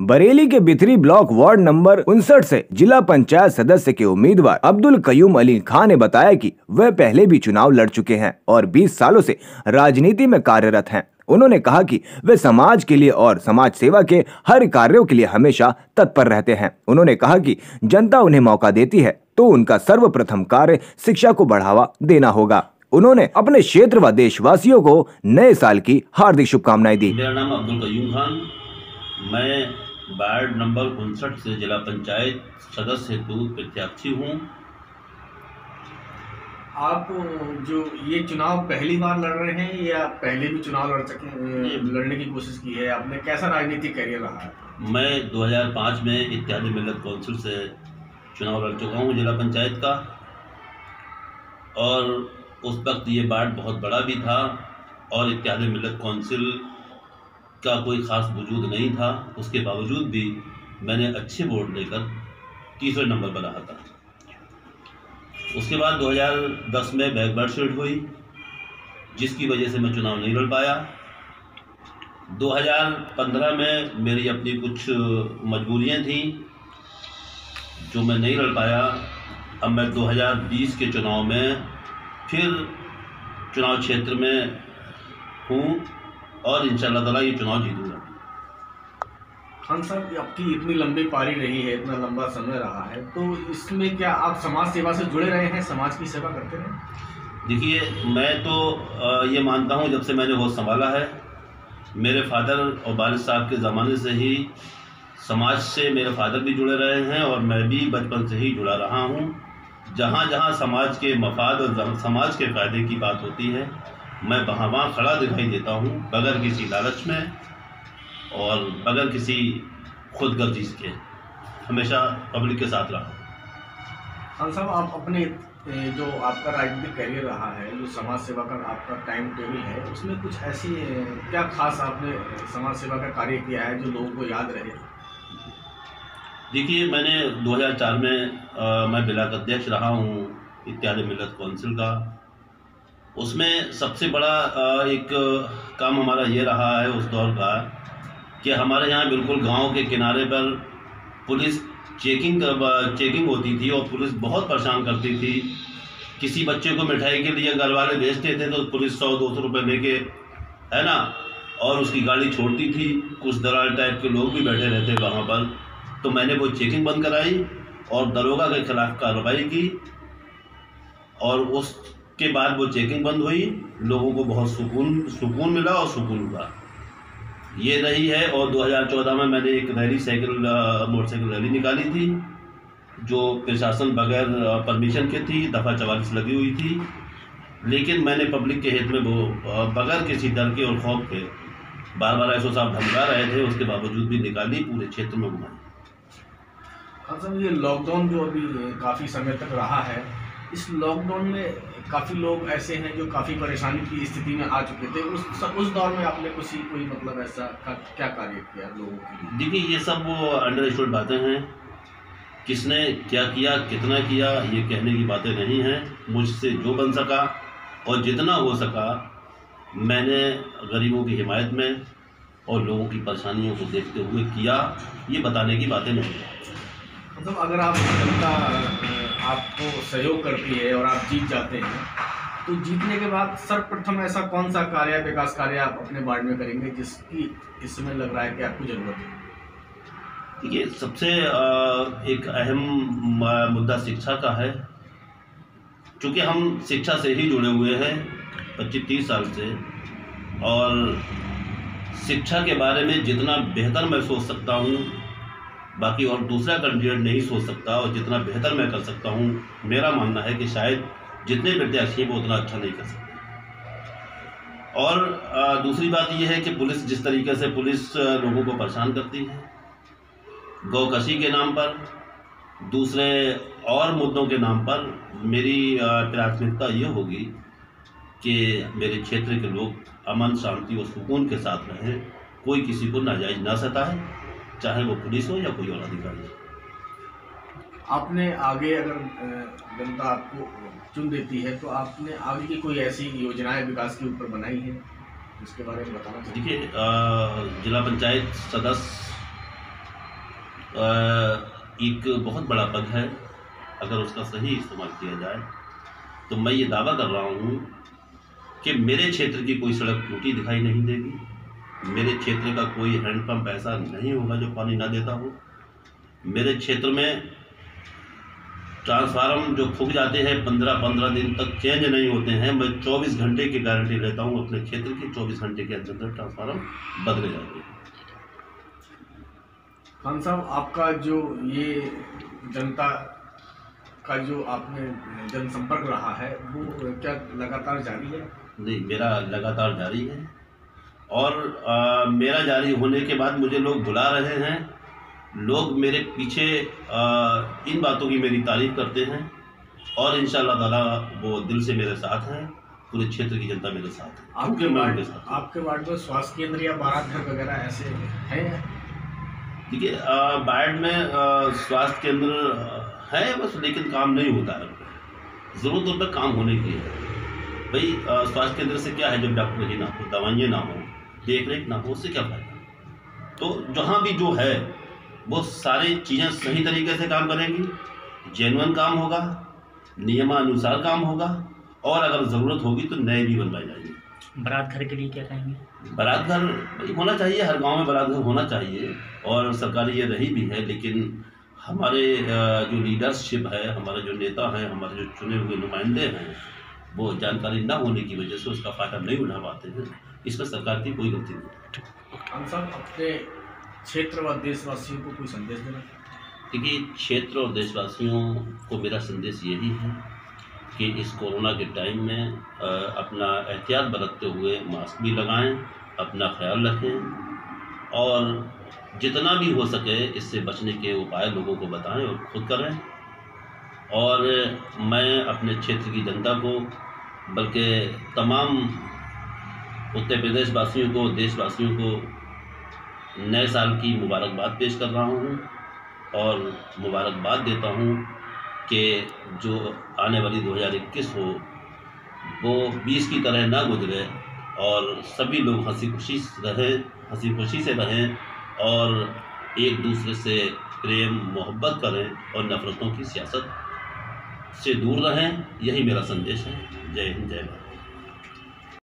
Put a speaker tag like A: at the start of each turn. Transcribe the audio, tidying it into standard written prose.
A: बरेली के Bithri block ward number 59 से जिला पंचायत सदस्य के उम्मीदवार अब्दुल कयूम अली खान ने बताया कि वह पहले भी चुनाव लड़ चुके हैं और 20 सालों से राजनीति में कार्यरत हैं। उन्होंने कहा कि वे समाज के लिए और समाज सेवा के हर कार्यों के लिए हमेशा तत्पर रहते हैं। उन्होंने कहा कि जनता उन्हें मौका देती है तो उनका सर्वप्रथम कार्य शिक्षा को बढ़ावा देना होगा। उन्होंने अपने क्षेत्र व देशवासियों को नए साल की हार्दिक शुभकामनाएं दी।
B: मेरा नाम अब्दुल कयूम खान, मैं वार्ड नंबर 59 से जिला पंचायत सदस्य हेतु प्रत्याशी हूँ।
C: आप जो ये चुनाव पहली बार लड़ रहे हैं या पहले भी चुनाव लड़ने की कोशिश की है आपने? कैसा राजनीतिक करियर रहा है?
B: मैं 2005 में इत्यादि मिल्लत कौंसिल से चुनाव लड़ चुका हूँ जिला पंचायत का, और उस वक्त ये वार्ड बहुत बड़ा भी था और इत्यादि मिल्लत कौंसिल का कोई ख़ास वजूद नहीं था। उसके बावजूद भी मैंने अच्छे वोट लेकर तीसरे नंबर पर रहा था। उसके बाद 2010 में बैकवर्ड शीट हुई, जिसकी वजह से मैं चुनाव नहीं लड़ पाया। 2015 में मेरी अपनी कुछ मजबूरियां थी जो मैं नहीं लड़ पाया। अब मैं 2020 के चुनाव में फिर चुनाव क्षेत्र में हूँ और इंशाअल्लाह ताला ये चुनाव जीतूंगा।
C: खान साहब, आपकी इतनी लंबी पारी रही है, इतना लंबा समय रहा है, तो इसमें क्या आप समाज सेवा से जुड़े रहे हैं, समाज की सेवा करते रहे?
B: देखिए, मैं तो ये मानता हूँ, जब से मैंने होश संभाला है, मेरे फादर और वालिद साहब के ज़माने से ही समाज से मेरे फादर भी जुड़े रहे हैं और मैं भी बचपन से ही जुड़ा रहा हूँ। जहाँ जहाँ समाज के मफाद और समाज के फ़ायदे की बात होती है, मैं वहाँ खड़ा दिखाई देता हूँ, बगैर किसी लालच में और बगैर किसी खुदगर्जी के। हमेशा पब्लिक के साथ रहा।
C: खान साहब, आप अपने जो आपका राजनीतिक करियर रहा है, जो समाज सेवा का आपका टाइम टेबल है, उसमें कुछ ऐसी क्या खास आपने समाज सेवा का कार्य किया है जो लोगों को याद रहे?
B: देखिए, मैंने 2004 में मैं ब्लॉक अध्यक्ष रहा हूँ इत्यादि मिल्लत कौंसिल का। उसमें सबसे बड़ा एक काम हमारा ये रहा है उस दौर का कि हमारे यहाँ बिल्कुल गांव के किनारे पर पुलिस चेकिंग होती थी और पुलिस बहुत परेशान करती थी। किसी बच्चे को मिठाई के लिए घर वाले भेजते थे तो पुलिस 100-200 रुपये लेके, है ना, और उसकी गाड़ी छोड़ती थी। कुछ दलाल टाइप के लोग भी बैठे रहते वहाँ पर। तो मैंने वो चेकिंग बंद कराई और दरोगा के खिलाफ कार्रवाई की और उसके बाद वो चेकिंग बंद हुई। लोगों को बहुत सुकून मिला और सुकून हुआ, ये रही है। और 2014 में मैंने एक रैली मोटरसाइकिल रैली निकाली थी जो प्रशासन बगैर परमिशन के थी, दफ़ा 44 लगी हुई थी, लेकिन मैंने पब्लिक के हित में वो बगैर किसी डर के और खौफ के, बार एसओ साहब धमका रहे थे, उसके बावजूद भी निकाली, पूरे क्षेत्र में घुमाई।
C: अच्छा, ये लॉकडाउन जो अभी काफ़ी समय तक रहा है, इस लॉकडाउन में काफ़ी लोग ऐसे हैं जो काफ़ी परेशानी की स्थिति में आ चुके थे। उस दौर में आपने कोई मतलब ऐसा क्या कार्य किया लोगों के लिए?
B: देखिए, ये सब वो अंडरस्टूड बातें हैं। किसने क्या किया, कितना किया, ये कहने की बातें नहीं हैं। मुझसे जो बन सका और जितना हो सका मैंने गरीबों की हिमायत में और लोगों की परेशानियों को देखते हुए किया, ये बताने की बातें नहीं हैं।
C: मतलब अगर आप जनता आपको सहयोग करती है और आप जीत जाते हैं, तो जीतने के बाद सर्वप्रथम ऐसा कौन सा कार्य, विकास कार्य आप अपने वार्ड में करेंगे जिसकी इस समय लग रहा है कि आपको ज़रूरत है?
B: देखिए, सबसे एक अहम मुद्दा शिक्षा का है। चूँकि हम शिक्षा से ही जुड़े हुए हैं 25-30 साल से, और शिक्षा के बारे में जितना बेहतर मैं सोच सकता हूँ, बाकी और दूसरा कैंडिडेट नहीं सोच सकता, और जितना बेहतर मैं कर सकता हूँ, मेरा मानना है कि शायद जितने प्रत्याशी हैं वो उतना अच्छा नहीं कर सकते। और दूसरी बात यह है कि पुलिस जिस तरीके से पुलिस लोगों को परेशान करती है, गौकशी के नाम पर, दूसरे और मुद्दों के नाम पर, मेरी प्राथमिकता ये होगी कि मेरे क्षेत्र के लोग अमन, शांति और सुकून के साथ रहें, कोई किसी को नाजायज ना सताए, चाहे वो पुलिस हो या कोई और अधिकारी।
C: आपने आगे अगर जनता आपको चुन देती है तो आपने आगे की कोई ऐसी योजनाएं विकास के ऊपर बनाई हैं जिसके बारे में बताना चाहिए?
B: देखिए, जिला पंचायत सदस्य एक बहुत बड़ा पद है। अगर उसका सही इस्तेमाल किया जाए तो मैं ये दावा कर रहा हूँ कि मेरे क्षेत्र की कोई सड़क टूटी दिखाई नहीं देगी, मेरे क्षेत्र का कोई हैंडपम्प ऐसा नहीं होगा जो पानी ना देता हो, मेरे क्षेत्र में ट्रांसफार्मर जो फूक जाते हैं 15-15 दिन तक चेंज नहीं होते हैं। मैं 24 घंटे की गारंटी लेता हूँ अपने क्षेत्र की, 24 घंटे के अंदर ट्रांसफार्मर बदले जाएंगे।
C: खान साहब, आपका जो ये जनता का जो आपने जनसंपर्क रहा है वो क्या लगातार जारी है?
B: नहीं, मेरा लगातार जारी है और मेरा जारी होने के बाद मुझे लोग बुला रहे हैं, लोग मेरे पीछे इन बातों की मेरी तारीफ करते हैं और इंशाअल्लाह ताला वो दिल से मेरे साथ हैं, पूरे क्षेत्र की जनता मेरे साथ है।
C: आपके वार्ड में स्वास्थ्य केंद्र या बारात घर वगैरह ऐसे हैं?
B: देखिए, बायड में स्वास्थ्य केंद्र है बस, लेकिन काम नहीं होता है। ज़रूरत उन पर काम होने की है भाई। स्वास्थ्य केंद्र से क्या है जब डॉक्टर ही ना हो, दवाइयाँ ना हो, देख रेख ना हो, उससे क्या फायदा। तो जहाँ भी जो है वो सारी चीज़ें सही तरीके से काम करेंगी, जेन्युइन काम होगा, नियमानुसार काम होगा और अगर ज़रूरत होगी तो नए भी बनवाए जाएंगे।
D: बारात घर के लिए क्या कहेंगे?
B: बारात घर होना चाहिए, हर गांव में बारात घर होना चाहिए और सरकारी ये रही भी है, लेकिन हमारे जो लीडरशिप है, हमारे जो नेता हैं, हमारे जो चुने हुए नुमाइंदे हैं, वो जानकारी ना होने की वजह से उसका फ़ायदा नहीं उठा पाते हैं। इसमें सरकार की कोई गलती नहीं।
C: खान साहब, अपने क्षेत्र व देशवासियों को कोई संदेश देना?
B: देखिए, क्षेत्र और देशवासियों को मेरा संदेश यही है कि इस कोरोना के टाइम में अपना एहतियात बरतते हुए मास्क भी लगाएं, अपना ख्याल रखें और जितना भी हो सके इससे बचने के उपाय लोगों को बताएं और खुद करें। और मैं अपने क्षेत्र की जनता को, बल्कि तमाम उत्तर प्रदेश वासियों को, देशवासियों को नए साल की मुबारकबाद पेश कर रहा हूँ और मुबारकबाद देता हूँ कि जो आने वाली 2021 हो वो 20 की तरह ना गुजरे और सभी लोग हंसी खुशी से रहें और एक दूसरे से प्रेम मोहब्बत करें और नफ़रतों की सियासत से दूर रहें। यही मेरा संदेश है। जय हिंद, जय भारत।